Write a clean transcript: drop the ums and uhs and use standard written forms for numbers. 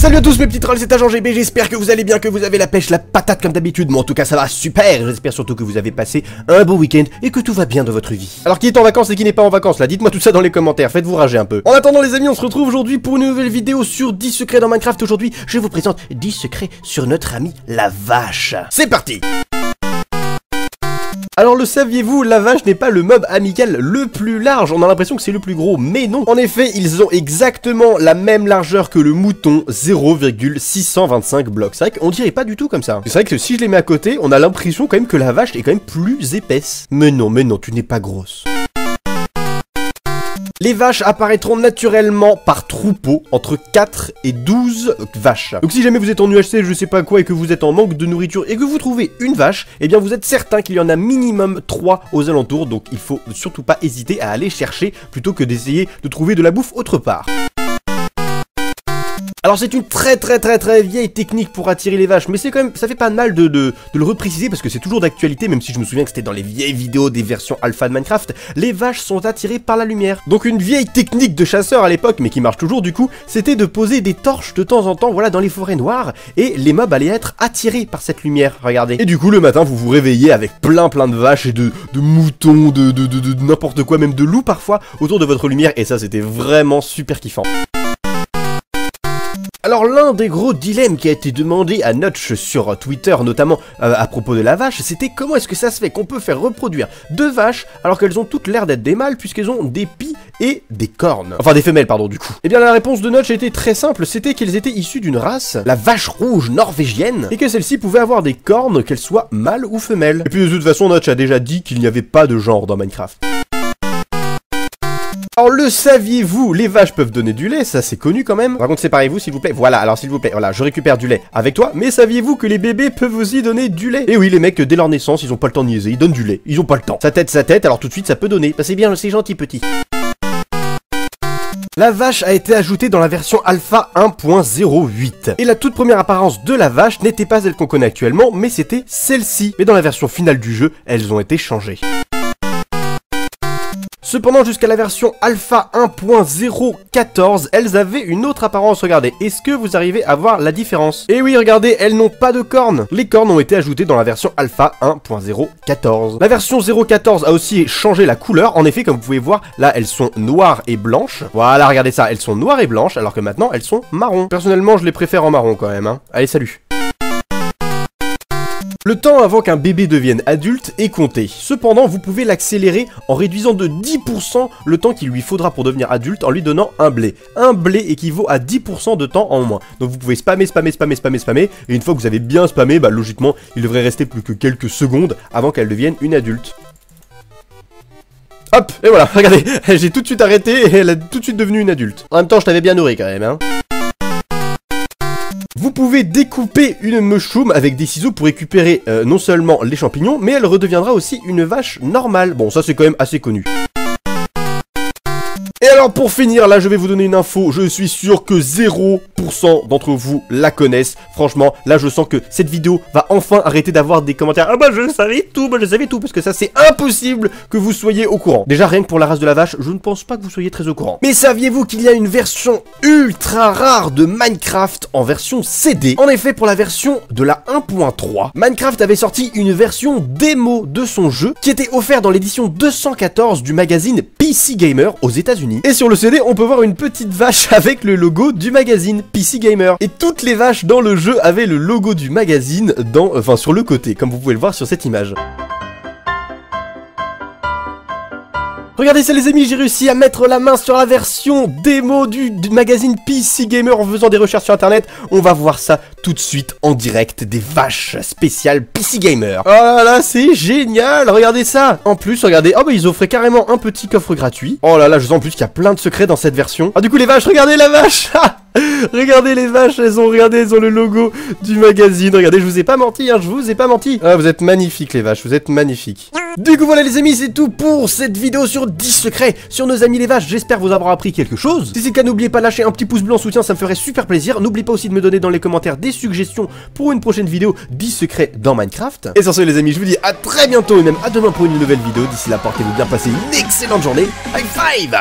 Salut à tous mes petits trolls, c'est Agent GB, j'espère que vous allez bien, que vous avez la pêche, la patate comme d'habitude. Moi en tout cas ça va super, j'espère surtout que vous avez passé un bon week-end et que tout va bien dans votre vie. Alors qui est en vacances et qui n'est pas en vacances là, dites-moi tout ça dans les commentaires, faites-vous rager un peu. En attendant les amis, on se retrouve aujourd'hui pour une nouvelle vidéo sur 10 secrets dans Minecraft. Aujourd'hui, je vous présente 10 secrets sur notre ami la vache. C'est parti! Alors le saviez-vous, la vache n'est pas le mob amical le plus large, on a l'impression que c'est le plus gros, mais non. En effet, ils ont exactement la même largeur que le mouton, 0,625 blocs. C'est vrai qu'on dirait pas du tout comme ça. C'est vrai que si je les mets à côté, on a l'impression quand même que la vache est quand même plus épaisse. Mais non, tu n'es pas grosse. Les vaches apparaîtront naturellement par troupeau entre 4 et 12 vaches. Donc si jamais vous êtes en UHC, je sais pas quoi, et que vous êtes en manque de nourriture et que vous trouvez une vache, eh bien vous êtes certain qu'il y en a minimum 3 aux alentours, donc il faut surtout pas hésiter à aller chercher plutôt que d'essayer de trouver de la bouffe autre part. Alors c'est une très vieille technique pour attirer les vaches, mais c'est quand même, ça fait pas mal de le repréciser parce que c'est toujours d'actualité, même si je me souviens que c'était dans les vieilles vidéos des versions alpha de Minecraft. Les vaches sont attirées par la lumière. Donc une vieille technique de chasseur à l'époque, mais qui marche toujours du coup, c'était de poser des torches de temps en temps, voilà, dans les forêts noires, et les mobs allaient être attirés par cette lumière, regardez. Et du coup le matin vous vous réveillez avec plein de vaches et de moutons, de n'importe quoi, même de loups parfois, autour de votre lumière, et ça c'était vraiment super kiffant. Alors l'un des gros dilemmes qui a été demandé à Notch sur Twitter, notamment à propos de la vache, c'était comment est-ce que ça se fait qu'on peut faire reproduire deux vaches alors qu'elles ont toutes l'air d'être des mâles puisqu'elles ont des pies et des cornes. Enfin des femelles pardon du coup. Eh bien la réponse de Notch était très simple, c'était qu'elles étaient issues d'une race, la vache rouge norvégienne, et que celle-ci pouvait avoir des cornes, qu'elles soient mâles ou femelles. Et puis de toute façon Notch a déjà dit qu'il n'y avait pas de genre dans Minecraft. Alors le saviez-vous, les vaches peuvent donner du lait, ça c'est connu quand même. Par contre séparez-vous s'il vous plaît, voilà, alors s'il vous plaît, voilà, je récupère du lait avec toi. Mais saviez-vous que les bébés peuvent aussi donner du lait? Et oui, les mecs, dès leur naissance, ils ont pas le temps de niaiser, ils donnent du lait, ils ont pas le temps. Sa tête, alors tout de suite ça peut donner, bah c'est bien, c'est gentil petit. La vache a été ajoutée dans la version alpha 1.08. Et la toute première apparence de la vache n'était pas celle qu'on connaît actuellement, mais c'était celle-ci. Mais dans la version finale du jeu, elles ont été changées. Cependant, jusqu'à la version alpha 1.014, elles avaient une autre apparence, regardez. Est-ce que vous arrivez à voir la différence? Et oui, regardez, elles n'ont pas de cornes. Les cornes ont été ajoutées dans la version alpha 1.014. La version 0.14 a aussi changé la couleur. En effet, comme vous pouvez voir, là, elles sont noires et blanches. Voilà, regardez ça, elles sont noires et blanches, alors que maintenant, elles sont marron. Personnellement, je les préfère en marron quand même, hein. Allez, salut. Le temps avant qu'un bébé devienne adulte est compté. Cependant, vous pouvez l'accélérer en réduisant de 10% le temps qu'il lui faudra pour devenir adulte en lui donnant un blé. Un blé équivaut à 10% de temps en moins. Donc vous pouvez spammer, et une fois que vous avez bien spammé, bah logiquement, il devrait rester plus que quelques secondes avant qu'elle devienne une adulte. Hop, et voilà, regardez, j'ai tout de suite arrêté et elle est tout de suite devenue une adulte. En même temps, je t'avais bien nourri quand même, hein. Vous pouvez découper une mushroom avec des ciseaux pour récupérer non seulement les champignons, mais elle redeviendra aussi une vache normale. Bon, ça c'est quand même assez connu. Et alors pour finir, là je vais vous donner une info, je suis sûr que 0% d'entre vous la connaissent. Franchement, là je sens que cette vidéo va enfin arrêter d'avoir des commentaires. Ah bah je savais tout, parce que ça c'est impossible que vous soyez au courant. Déjà rien que pour la race de la vache, je ne pense pas que vous soyez très au courant. Mais saviez-vous qu'il y a une version ultra rare de Minecraft en version CD? En effet, pour la version de la 1.3, Minecraft avait sorti une version démo de son jeu qui était offerte dans l'édition 214 du magazine PC Gamer aux États-Unis. Et sur le CD, on peut voir une petite vache avec le logo du magazine PC Gamer. Et toutes les vaches dans le jeu avaient le logo du magazine sur le côté, comme vous pouvez le voir sur cette image. Regardez ça les amis, j'ai réussi à mettre la main sur la version démo du magazine PC Gamer en faisant des recherches sur internet. On va voir ça tout de suite en direct, des vaches spéciales PC Gamer. Oh là là, c'est génial, regardez ça. En plus, regardez, oh bah ils offraient carrément un petit coffre gratuit. Oh là là, je sens en plus qu'il y a plein de secrets dans cette version. Ah du coup les vaches, regardez la vache. Regardez les vaches, elles ont le logo du magazine. Regardez, je vous ai pas menti, hein, je vous ai pas menti. Ah, vous êtes magnifiques les vaches, vous êtes magnifiques. Du coup voilà les amis, c'est tout pour cette vidéo sur 10 secrets sur nos amis les vaches. J'espère vous avoir appris quelque chose. Si c'est le cas, n'oubliez pas de lâcher un petit pouce bleu en soutien, ça me ferait super plaisir. N'oubliez pas aussi de me donner dans les commentaires des suggestions pour une prochaine vidéo 10 secrets dans Minecraft. Et sur ce les amis, je vous dis à très bientôt et même à demain pour une nouvelle vidéo. D'ici là, portez-vous bien, passez une excellente journée. High five.